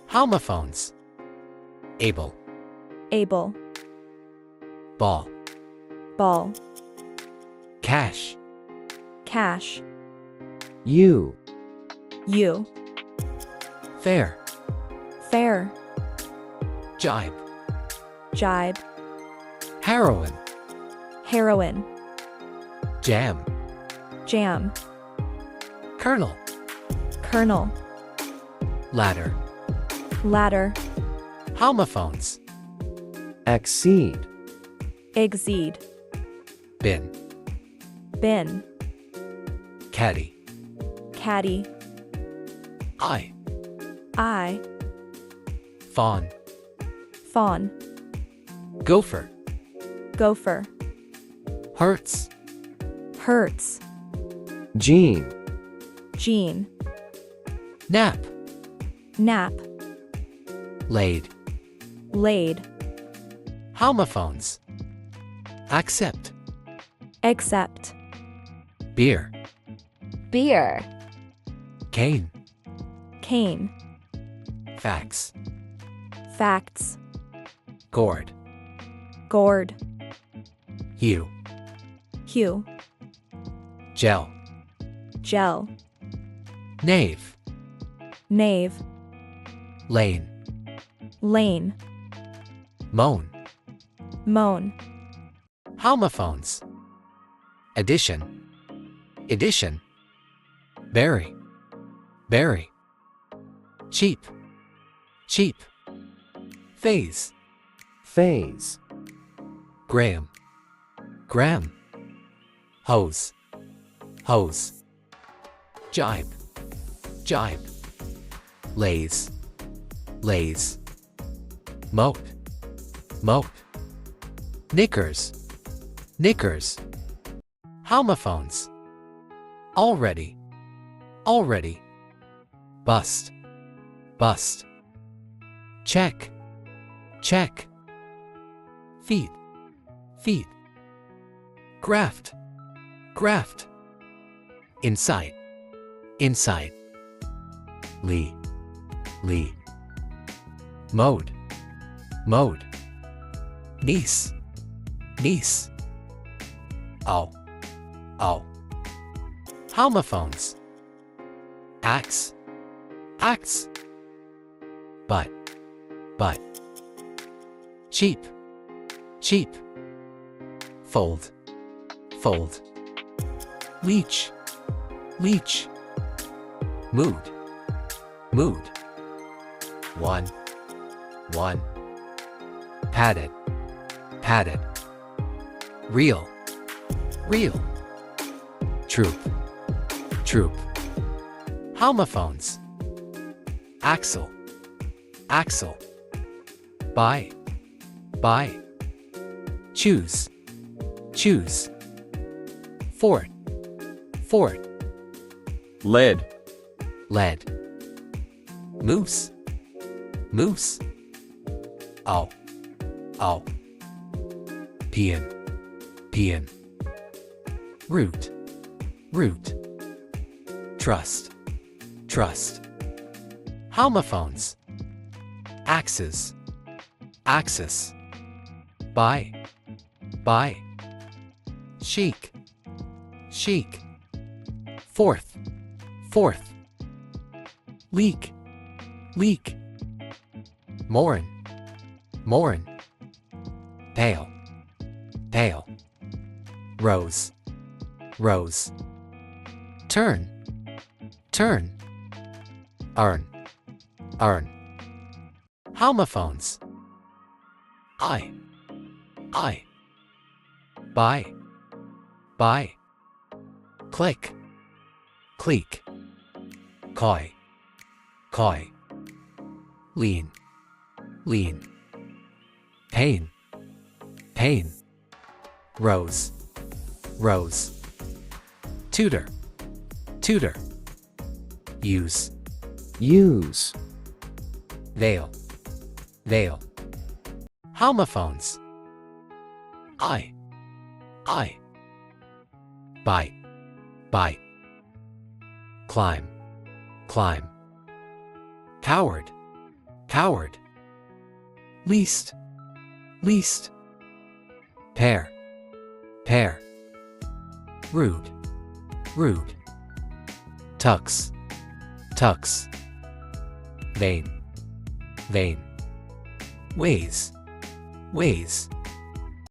Homophones. Able. able, Ball. ball, Cash. cash, you, you, Fair. fair, Jibe. jibe, Heroin. heroin, Jam. jam, Kernel. kernel, Ladder. ladder, Homophones. exceed, exceed, Bin. bin, Caddy. caddy, Eye. eye, Fawn. fawn, Gopher. gopher, Hurts. hurts, gene, gene, Nap. nap, Laid. laid, Homophones. Accept. accept, Beer. beer, Cane. cane, Facts. facts, Gourd. gourd, Hue. hue, Gel. gel, Knave. knave, Lane. lane, Moan. moan, Homophones. Addition. Edition. Berry. Berry. Cheap. Cheap. Phase. phase, Graham. Gram. Hose. Hose. Jibe. Jibe. Lays. Lays. Moat. Moat. Knickers. Knickers. Homophones. Already. Already. Bust. Bust. Check. Check. Feet. Feet. Graft. Graft. Inside. Inside. Lee. Lee. Mode. Mode. Niece. Niece. Oh. Oh. Homophones. Axe. Axe. But. But. Cheap. Cheap. Fold. Fold. Leech. Leech. Mood. Mood. One. One. Padded. Padded. Real. Real. Troop. Troop. Homophones. Axle. Axle. Buy. Buy. Choose. Choose. Fort. Fort. lead, Lead. Moose. Moose. Oh. Oh. Peon. Peon. Root. Root. Trust. Trust. Homophones. Axes. Axis. Buy. Buy. Chic. Chic. Fourth. Fourth. Leak. Leak. Mourn. Mourn. Pale. Pale. Rose. Rose. Turn. Turn. Earn. Earn. Homophones. I. I. Buy. Buy. Click. Clique. Coy. Coy. Lean. Lean. Pain. Pain. Rose. Rose. Tutor. Tutor. Use. use, Veil. Veil. Homophones. I. Bite. Bite. Climb. Climb. Coward. coward, least, least, pair, pair, rude, rude, tux, tux, vain, vain, ways, ways,